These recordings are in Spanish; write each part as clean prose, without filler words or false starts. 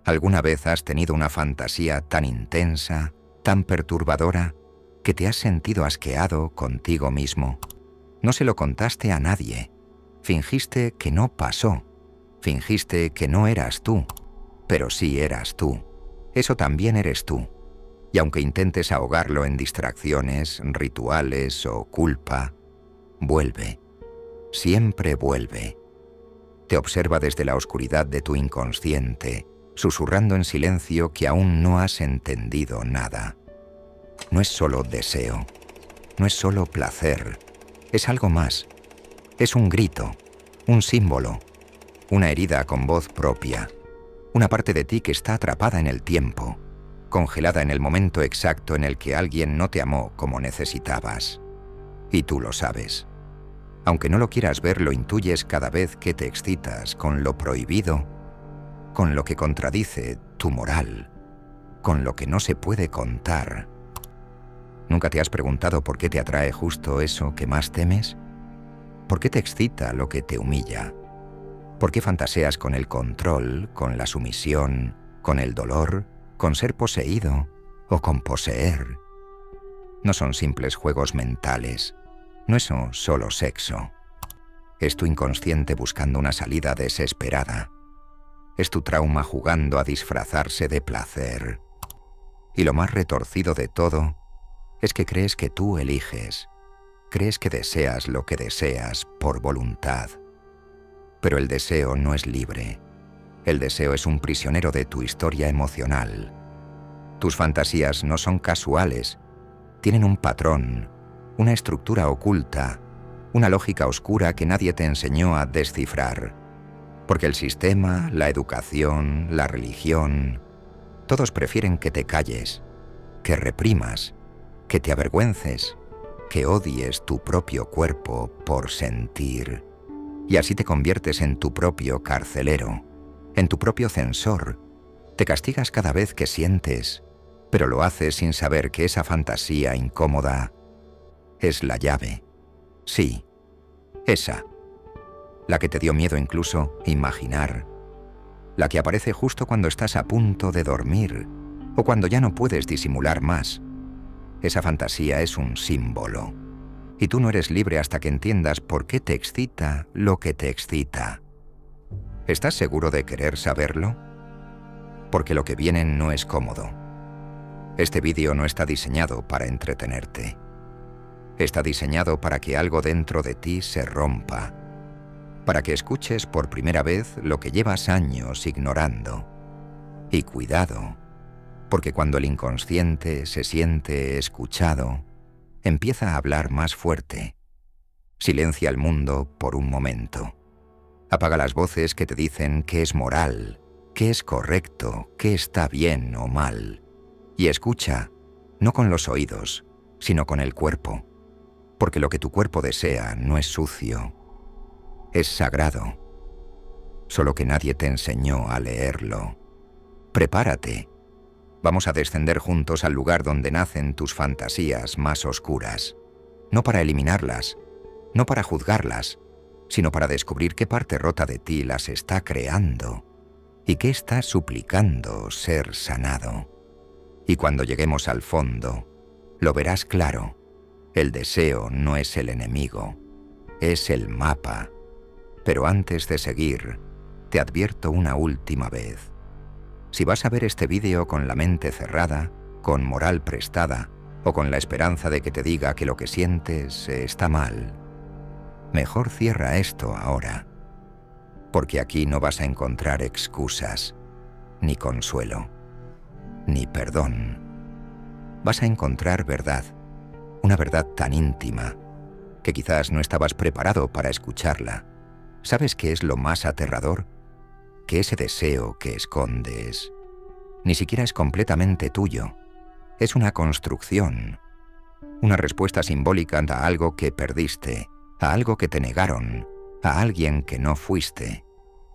¿Alguna vez has tenido una fantasía tan intensa, tan perturbadora, que te has sentido asqueado contigo mismo? No se lo contaste a nadie. Fingiste que no pasó. Fingiste que no eras tú. Pero sí eras tú. Eso también eres tú. Y aunque intentes ahogarlo en distracciones, rituales o culpa, vuelve. Siempre vuelve. Te observa desde la oscuridad de tu inconsciente, susurrando en silencio que aún no has entendido nada. No es solo deseo, no es solo placer, es algo más. Es un grito, un símbolo, una herida con voz propia, una parte de ti que está atrapada en el tiempo, congelada en el momento exacto en el que alguien no te amó como necesitabas. Y tú lo sabes. Aunque no lo quieras ver, lo intuyes cada vez que te excitas con lo prohibido, con lo que contradice tu moral, con lo que no se puede contar. ¿Nunca te has preguntado por qué te atrae justo eso que más temes? ¿Por qué te excita lo que te humilla? ¿Por qué fantaseas con el control, con la sumisión, con el dolor, con ser poseído o con poseer? No son simples juegos mentales. No es solo sexo. Es tu inconsciente buscando una salida desesperada. Es tu trauma jugando a disfrazarse de placer. Y lo más retorcido de todo es que crees que tú eliges. Crees que deseas lo que deseas por voluntad. Pero el deseo no es libre. El deseo es un prisionero de tu historia emocional. Tus fantasías no son casuales. Tienen un patrón, una estructura oculta, una lógica oscura que nadie te enseñó a descifrar. Porque el sistema, la educación, la religión, todos prefieren que te calles, que reprimas, que te avergüences, que odies tu propio cuerpo por sentir. Y así te conviertes en tu propio carcelero, en tu propio censor. Te castigas cada vez que sientes, pero lo haces sin saber que esa fantasía incómoda es la llave. Sí, esa. La que te dio miedo incluso imaginar. La que aparece justo cuando estás a punto de dormir o cuando ya no puedes disimular más. Esa fantasía es un símbolo. Y tú no eres libre hasta que entiendas por qué te excita lo que te excita. ¿Estás seguro de querer saberlo? Porque lo que viene no es cómodo. Este vídeo no está diseñado para entretenerte. Está diseñado para que algo dentro de ti se rompa. Para que escuches por primera vez lo que llevas años ignorando. Y cuidado, porque cuando el inconsciente se siente escuchado, empieza a hablar más fuerte. Silencia el mundo por un momento. Apaga las voces que te dicen qué es moral, qué es correcto, qué está bien o mal. Y escucha, no con los oídos, sino con el cuerpo. Porque lo que tu cuerpo desea no es sucio, es sagrado. Solo que nadie te enseñó a leerlo. Prepárate. Vamos a descender juntos al lugar donde nacen tus fantasías más oscuras. No para eliminarlas, no para juzgarlas, sino para descubrir qué parte rota de ti las está creando y qué está suplicando ser sanado. Y cuando lleguemos al fondo, lo verás claro. El deseo no es el enemigo, es el mapa. Pero antes de seguir, te advierto una última vez. Si vas a ver este vídeo con la mente cerrada, con moral prestada o con la esperanza de que te diga que lo que sientes está mal, mejor cierra esto ahora. Porque aquí no vas a encontrar excusas, ni consuelo, ni perdón. Vas a encontrar verdad. Una verdad tan íntima que quizás no estabas preparado para escucharla. ¿Sabes qué es lo más aterrador? Que ese deseo que escondes ni siquiera es completamente tuyo. Es una construcción, una respuesta simbólica a algo que perdiste, a algo que te negaron, a alguien que no fuiste.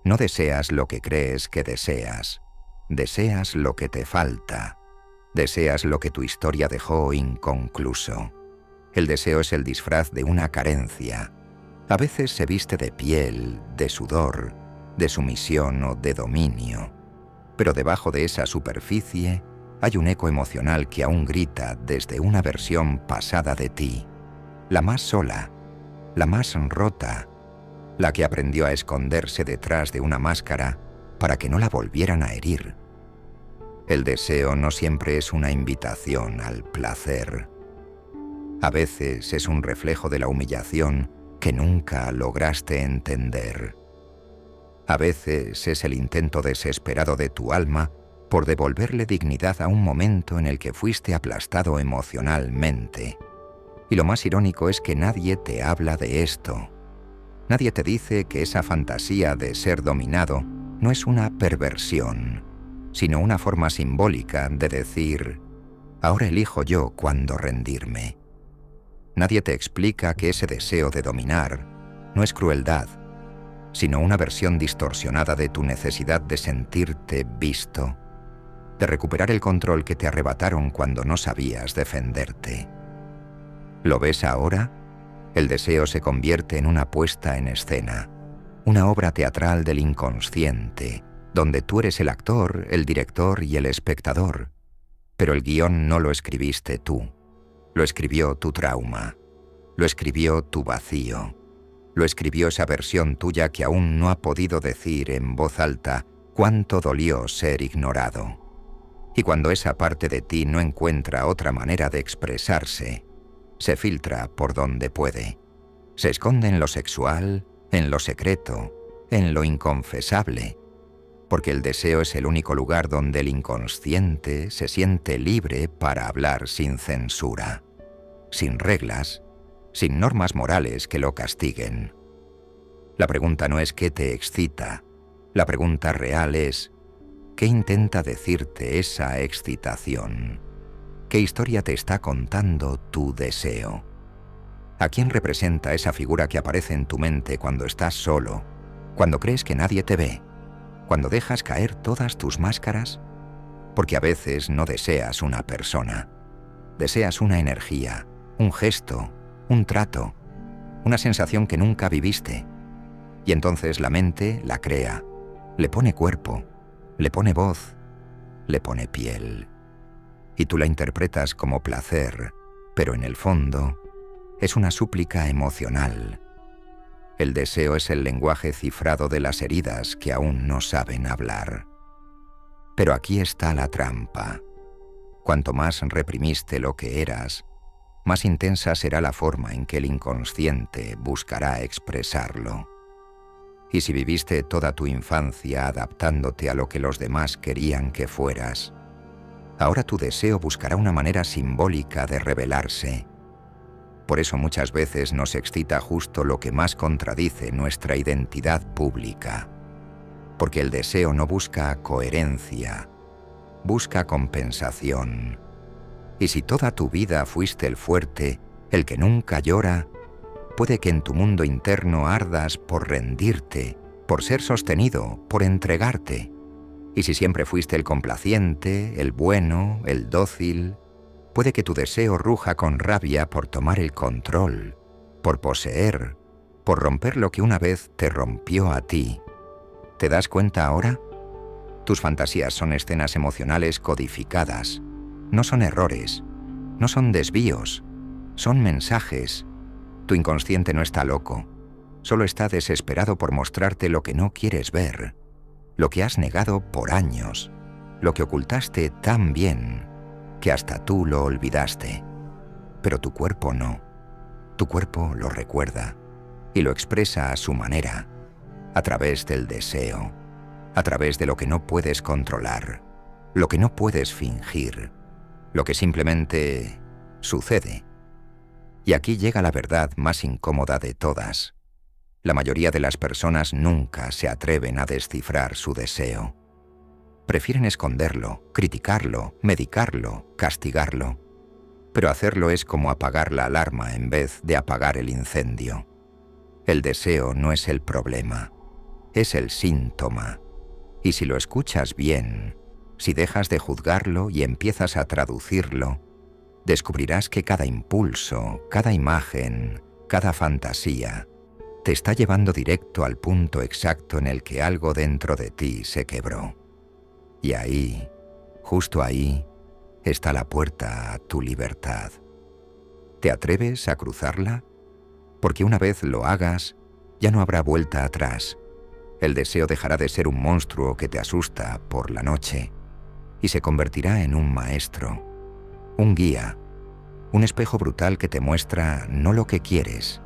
No deseas lo que crees que deseas. Deseas lo que te falta. Deseas lo que tu historia dejó inconcluso. El deseo es el disfraz de una carencia. A veces se viste de piel, de sudor, de sumisión o de dominio. Pero debajo de esa superficie hay un eco emocional que aún grita desde una versión pasada de ti, la más sola, la más rota, la que aprendió a esconderse detrás de una máscara para que no la volvieran a herir. El deseo no siempre es una invitación al placer. A veces es un reflejo de la humillación que nunca lograste entender. A veces es el intento desesperado de tu alma por devolverle dignidad a un momento en el que fuiste aplastado emocionalmente. Y lo más irónico es que nadie te habla de esto. Nadie te dice que esa fantasía de ser dominado no es una perversión, sino una forma simbólica de decir, ahora elijo yo cuándo rendirme. Nadie te explica que ese deseo de dominar no es crueldad, sino una versión distorsionada de tu necesidad de sentirte visto, de recuperar el control que te arrebataron cuando no sabías defenderte. ¿Lo ves ahora? El deseo se convierte en una puesta en escena, una obra teatral del inconsciente, donde tú eres el actor, el director y el espectador. Pero el guión no lo escribiste tú, lo escribió tu trauma, lo escribió tu vacío, lo escribió esa versión tuya que aún no ha podido decir en voz alta cuánto dolió ser ignorado. Y cuando esa parte de ti no encuentra otra manera de expresarse, se filtra por donde puede. Se esconde en lo sexual, en lo secreto, en lo inconfesable, porque el deseo es el único lugar donde el inconsciente se siente libre para hablar sin censura, sin reglas, sin normas morales que lo castiguen. La pregunta no es qué te excita, la pregunta real es ¿qué intenta decirte esa excitación? ¿Qué historia te está contando tu deseo? ¿A quién representa esa figura que aparece en tu mente cuando estás solo, cuando crees que nadie te ve, cuando dejas caer todas tus máscaras? Porque a veces no deseas una persona, deseas una energía, un gesto, un trato, una sensación que nunca viviste. Y entonces la mente la crea, le pone cuerpo, le pone voz, le pone piel. Y tú la interpretas como placer, pero en el fondo es una súplica emocional. El deseo es el lenguaje cifrado de las heridas que aún no saben hablar. Pero aquí está la trampa. Cuanto más reprimiste lo que eras, más intensa será la forma en que el inconsciente buscará expresarlo. Y si viviste toda tu infancia adaptándote a lo que los demás querían que fueras, ahora tu deseo buscará una manera simbólica de revelarse. Por eso muchas veces nos excita justo lo que más contradice nuestra identidad pública. Porque el deseo no busca coherencia, busca compensación. Y si toda tu vida fuiste el fuerte, el que nunca llora, puede que en tu mundo interno ardas por rendirte, por ser sostenido, por entregarte. Y si siempre fuiste el complaciente, el bueno, el dócil, puede que tu deseo ruja con rabia por tomar el control, por poseer, por romper lo que una vez te rompió a ti. ¿Te das cuenta ahora? Tus fantasías son escenas emocionales codificadas. No son errores, no son desvíos, son mensajes. Tu inconsciente no está loco, solo está desesperado por mostrarte lo que no quieres ver, lo que has negado por años, lo que ocultaste tan bien que hasta tú lo olvidaste. Pero tu cuerpo no. Tu cuerpo lo recuerda y lo expresa a su manera, a través del deseo, a través de lo que no puedes controlar, lo que no puedes fingir, lo que simplemente sucede. Y aquí llega la verdad más incómoda de todas. La mayoría de las personas nunca se atreven a descifrar su deseo. Prefieren esconderlo, criticarlo, medicarlo, castigarlo. Pero hacerlo es como apagar la alarma en vez de apagar el incendio. El deseo no es el problema, es el síntoma. Y si lo escuchas bien, si dejas de juzgarlo y empiezas a traducirlo, descubrirás que cada impulso, cada imagen, cada fantasía, te está llevando directo al punto exacto en el que algo dentro de ti se quebró. Y ahí, justo ahí, está la puerta a tu libertad. ¿Te atreves a cruzarla? Porque una vez lo hagas, ya no habrá vuelta atrás. El deseo dejará de ser un monstruo que te asusta por la noche y se convertirá en un maestro, un guía, un espejo brutal que te muestra no lo que quieres,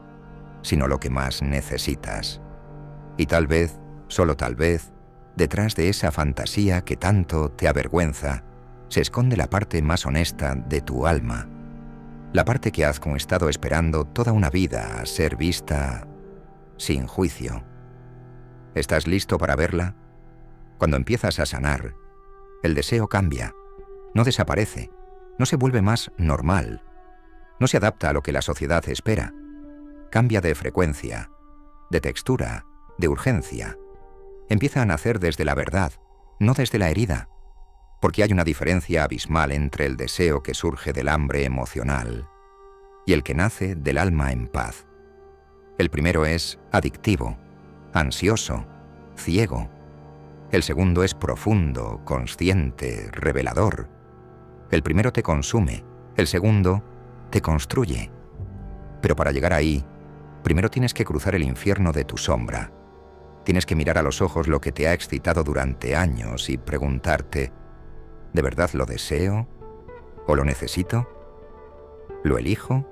sino lo que más necesitas. Y tal vez, solo tal vez, detrás de esa fantasía que tanto te avergüenza, se esconde la parte más honesta de tu alma, la parte que has estado esperando toda una vida a ser vista sin juicio. ¿Estás listo para verla? Cuando empiezas a sanar, el deseo cambia, no desaparece, no se vuelve más normal, no se adapta a lo que la sociedad espera, cambia de frecuencia, de textura, de urgencia. Empieza a nacer desde la verdad, no desde la herida, porque hay una diferencia abismal entre el deseo que surge del hambre emocional y el que nace del alma en paz. El primero es adictivo, ansioso, ciego. El segundo es profundo, consciente, revelador. El primero te consume, el segundo te construye. Pero para llegar ahí, primero tienes que cruzar el infierno de tu sombra. Tienes que mirar a los ojos lo que te ha excitado durante años y preguntarte, ¿de verdad lo deseo? ¿O lo necesito? ¿Lo elijo?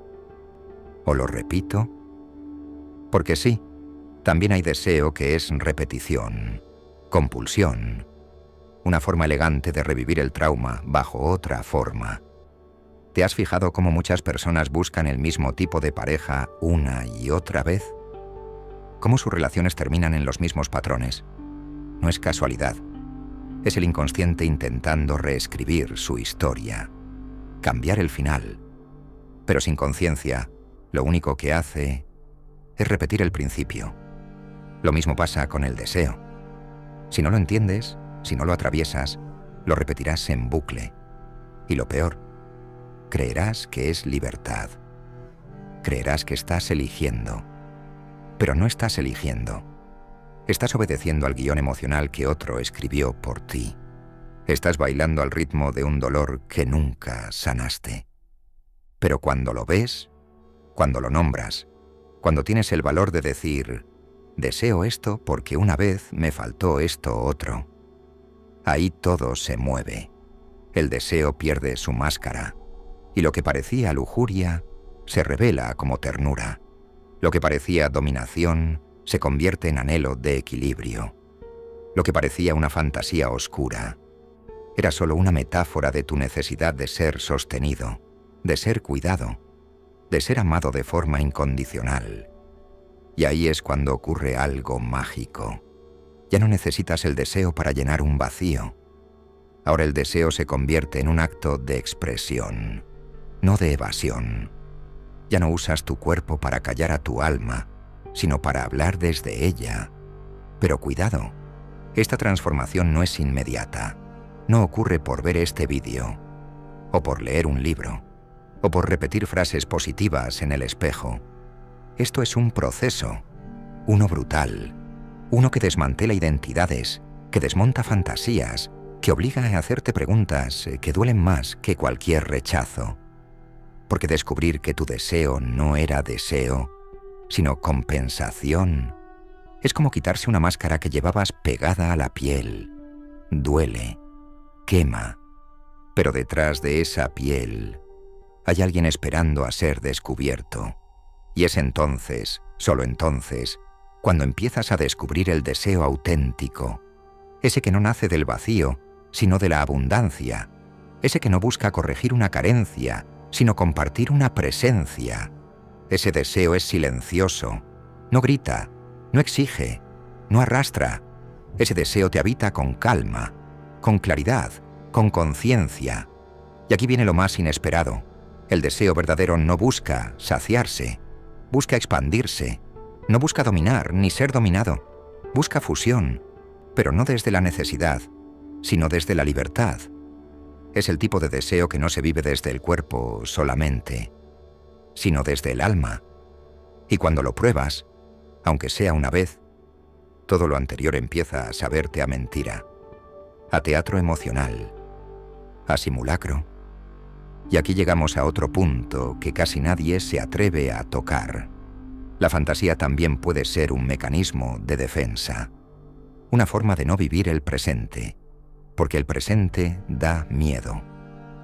¿O lo repito? Porque sí, también hay deseo que es repetición, compulsión, una forma elegante de revivir el trauma bajo otra forma. ¿Te has fijado cómo muchas personas buscan el mismo tipo de pareja una y otra vez? ¿Cómo sus relaciones terminan en los mismos patrones? No es casualidad. Es el inconsciente intentando reescribir su historia, cambiar el final. Pero sin conciencia, lo único que hace es repetir el principio. Lo mismo pasa con el deseo. Si no lo entiendes, si no lo atraviesas, lo repetirás en bucle. Y lo peor, creerás que es libertad. Creerás que estás eligiendo. Pero no estás eligiendo. Estás obedeciendo al guión emocional que otro escribió por ti. Estás bailando al ritmo de un dolor que nunca sanaste. Pero cuando lo ves, cuando lo nombras, cuando tienes el valor de decir, deseo esto porque una vez me faltó esto otro, ahí todo se mueve. El deseo pierde su máscara, y lo que parecía lujuria se revela como ternura. Lo que parecía dominación se convierte en anhelo de equilibrio. Lo que parecía una fantasía oscura era solo una metáfora de tu necesidad de ser sostenido, de ser cuidado, de ser amado de forma incondicional. Y ahí es cuando ocurre algo mágico. Ya no necesitas el deseo para llenar un vacío. Ahora el deseo se convierte en un acto de expresión, no de evasión. Ya no usas tu cuerpo para callar a tu alma, sino para hablar desde ella. Pero cuidado, esta transformación no es inmediata. No ocurre por ver este vídeo, o por leer un libro, o por repetir frases positivas en el espejo. Esto es un proceso, uno brutal, uno que desmantela identidades, que desmonta fantasías, que obliga a hacerte preguntas que duelen más que cualquier rechazo. Porque descubrir que tu deseo no era deseo, sino compensación, es como quitarse una máscara que llevabas pegada a la piel. Duele, quema, pero detrás de esa piel hay alguien esperando a ser descubierto. Y es entonces, solo entonces, cuando empiezas a descubrir el deseo auténtico, ese que no nace del vacío, sino de la abundancia, ese que no busca corregir una carencia, sino compartir una presencia. Ese deseo es silencioso, no grita, no exige, no arrastra. Ese deseo te habita con calma, con claridad, con conciencia. Y aquí viene lo más inesperado. El deseo verdadero no busca saciarse, busca expandirse, no busca dominar ni ser dominado, busca fusión, pero no desde la necesidad, sino desde la libertad. Es el tipo de deseo que no se vive desde el cuerpo solamente, sino desde el alma. Y cuando lo pruebas, aunque sea una vez, todo lo anterior empieza a saberte a mentira. a teatro emocional, a simulacro. Y aquí llegamos a otro punto que casi nadie se atreve a tocar. La fantasía también puede ser un mecanismo de defensa, una forma de no vivir el presente, porque el presente da miedo,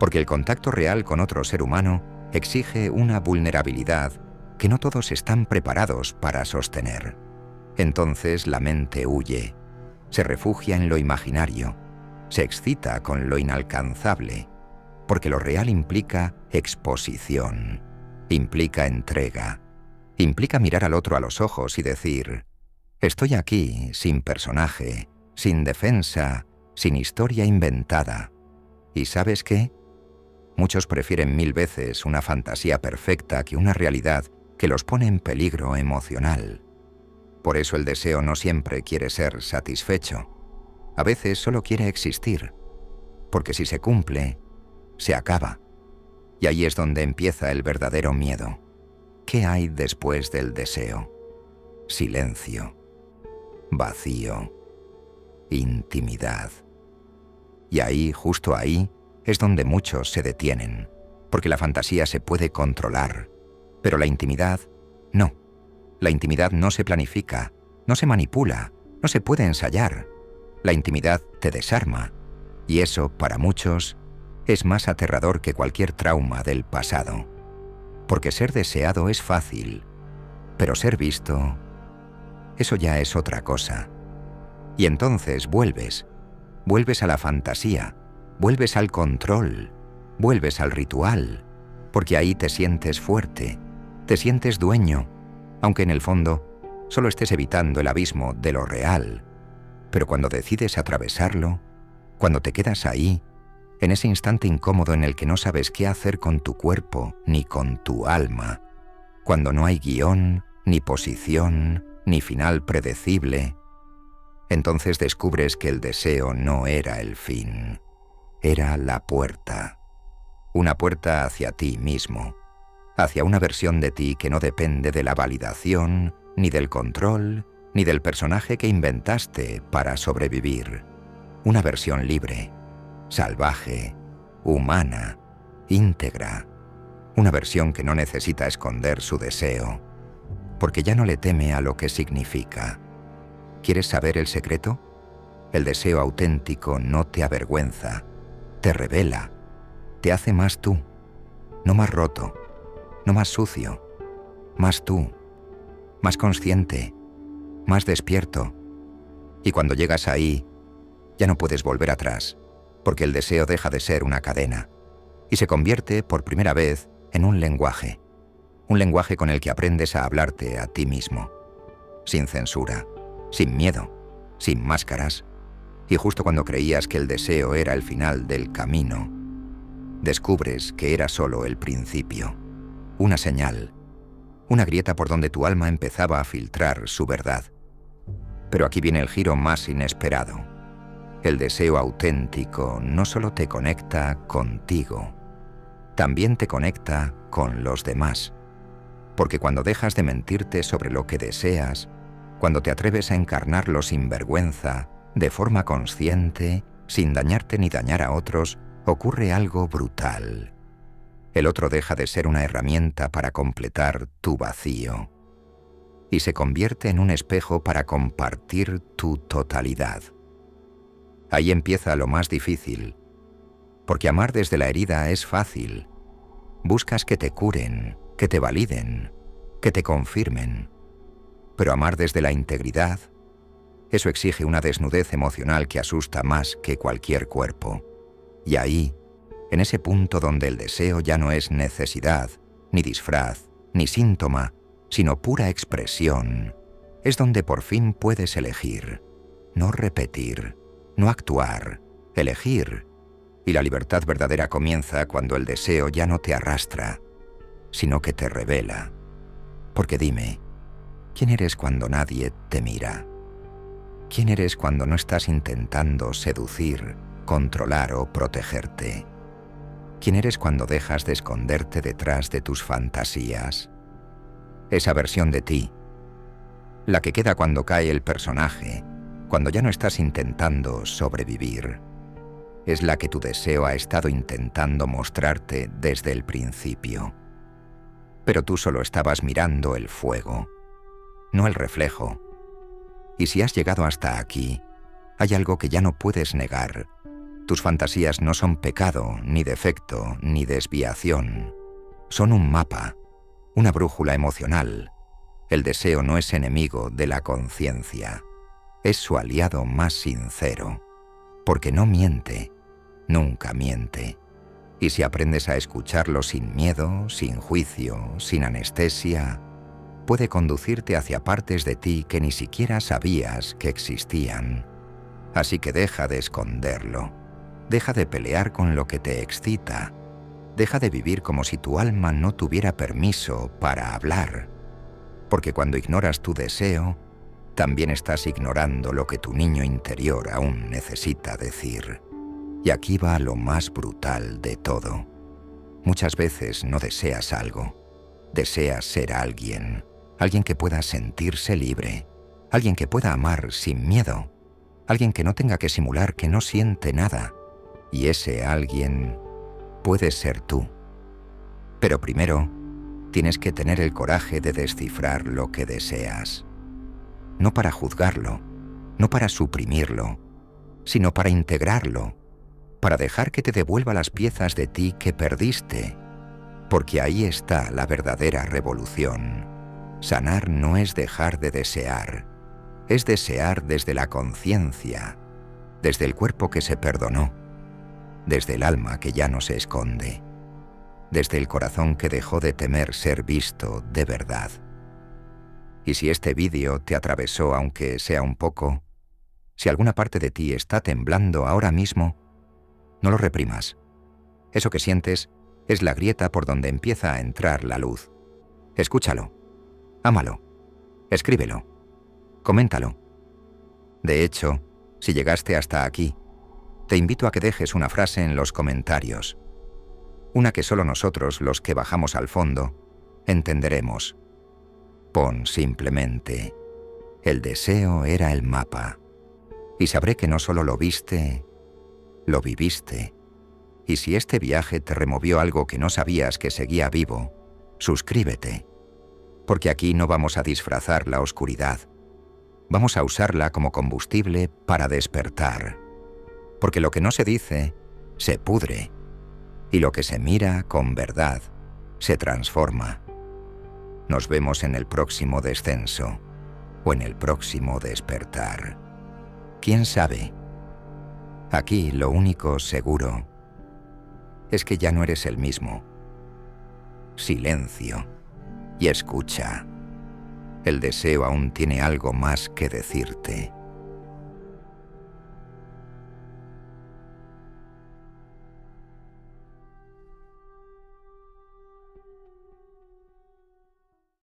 porque el contacto real con otro ser humano exige una vulnerabilidad que no todos están preparados para sostener. Entonces la mente huye, se refugia en lo imaginario, se excita con lo inalcanzable, porque lo real implica exposición, implica entrega, implica mirar al otro a los ojos y decir: estoy aquí sin personaje, sin defensa, sin historia inventada. ¿Y sabes qué? Muchos prefieren 1000 veces una fantasía perfecta que una realidad que los pone en peligro emocional. Por eso el deseo no siempre quiere ser satisfecho. A veces solo quiere existir, porque si se cumple, se acaba. Y ahí es donde empieza el verdadero miedo. ¿Qué hay después del deseo? Silencio, vacío, intimidad. Y ahí, justo ahí, es donde muchos se detienen, porque la fantasía se puede controlar, pero la intimidad no. La intimidad no se planifica, no se manipula, no se puede ensayar. La intimidad te desarma, y eso, para muchos, es más aterrador que cualquier trauma del pasado. Porque ser deseado es fácil, pero ser visto, eso ya es otra cosa. Y entonces vuelves a la fantasía, vuelves al control, vuelves al ritual, porque ahí te sientes fuerte, te sientes dueño, aunque en el fondo solo estés evitando el abismo de lo real. Pero cuando decides atravesarlo, cuando te quedas ahí, en ese instante incómodo en el que no sabes qué hacer con tu cuerpo ni con tu alma, cuando no hay guión, ni posición, ni final predecible, entonces descubres que el deseo no era el fin, era la puerta. Una puerta hacia ti mismo, hacia una versión de ti que no depende de la validación, ni del control, ni del personaje que inventaste para sobrevivir. Una versión libre, salvaje, humana, íntegra. Una versión que no necesita esconder su deseo, porque ya no le teme a lo que significa. ¿Quieres saber el secreto? El deseo auténtico no te avergüenza, te revela, te hace más tú, no más roto, no más sucio, más tú, más consciente, más despierto. Y cuando llegas ahí, ya no puedes volver atrás, porque el deseo deja de ser una cadena y se convierte por primera vez en un lenguaje con el que aprendes a hablarte a ti mismo, sin censura, sin miedo, sin máscaras. Y justo cuando creías que el deseo era el final del camino, descubres que era solo el principio, una señal, una grieta por donde tu alma empezaba a filtrar su verdad. Pero aquí viene el giro más inesperado. El deseo auténtico no solo te conecta contigo, también te conecta con los demás. Porque cuando dejas de mentirte sobre lo que deseas, cuando te atreves a encarnarlo sin vergüenza, de forma consciente, sin dañarte ni dañar a otros, ocurre algo brutal. El otro deja de ser una herramienta para completar tu vacío y se convierte en un espejo para compartir tu totalidad. Ahí empieza lo más difícil, porque amar desde la herida es fácil. Buscas que te curen, que te validen, que te confirmen. Pero amar desde la integridad, eso exige una desnudez emocional que asusta más que cualquier cuerpo. Y ahí, en ese punto donde el deseo ya no es necesidad, ni disfraz, ni síntoma, sino pura expresión, es donde por fin puedes elegir, no repetir, no actuar, elegir. Y la libertad verdadera comienza cuando el deseo ya no te arrastra, sino que te revela. Porque dime, ¿quién eres cuando nadie te mira? ¿Quién eres cuando no estás intentando seducir, controlar o protegerte? ¿Quién eres cuando dejas de esconderte detrás de tus fantasías? Esa versión de ti, la que queda cuando cae el personaje, cuando ya no estás intentando sobrevivir, es la que tu deseo ha estado intentando mostrarte desde el principio. Pero tú solo estabas mirando el fuego, no el reflejo. Y si has llegado hasta aquí, hay algo que ya no puedes negar. Tus fantasías no son pecado, ni defecto, ni desviación. Son un mapa, una brújula emocional. El deseo no es enemigo de la conciencia. Es su aliado más sincero, porque no miente, nunca miente. Y si aprendes a escucharlo sin miedo, sin juicio, sin anestesia, puede conducirte hacia partes de ti que ni siquiera sabías que existían. Así que deja de esconderlo, deja de pelear con lo que te excita, deja de vivir como si tu alma no tuviera permiso para hablar, porque cuando ignoras tu deseo, también estás ignorando lo que tu niño interior aún necesita decir. Y aquí va lo más brutal de todo. Muchas veces no deseas algo, deseas ser alguien, alguien que pueda sentirse libre, alguien que pueda amar sin miedo, alguien que no tenga que simular que no siente nada. Y ese alguien puede ser tú. Pero primero, tienes que tener el coraje de descifrar lo que deseas. No para juzgarlo, no para suprimirlo, sino para integrarlo, para dejar que te devuelva las piezas de ti que perdiste, porque ahí está la verdadera revolución. Sanar no es dejar de desear, es desear desde la conciencia, desde el cuerpo que se perdonó, desde el alma que ya no se esconde, desde el corazón que dejó de temer ser visto de verdad. Y si este vídeo te atravesó aunque sea un poco, si alguna parte de ti está temblando ahora mismo, no lo reprimas. Eso que sientes es la grieta por donde empieza a entrar la luz. Escúchalo, ámalo, escríbelo, coméntalo. De hecho, si llegaste hasta aquí, te invito a que dejes una frase en los comentarios. Una que solo nosotros, los que bajamos al fondo, entenderemos. Pon simplemente: el deseo era el mapa. Y sabré que no solo lo viste, lo viviste. Y si este viaje te removió algo que no sabías que seguía vivo, suscríbete. Porque aquí no vamos a disfrazar la oscuridad. Vamos a usarla como combustible para despertar. Porque lo que no se dice, se pudre. Y lo que se mira con verdad, se transforma. Nos vemos en el próximo descenso, o en el próximo despertar. ¿Quién sabe? Aquí lo único seguro es que ya no eres el mismo. Silencio y escucha. El deseo aún tiene algo más que decirte.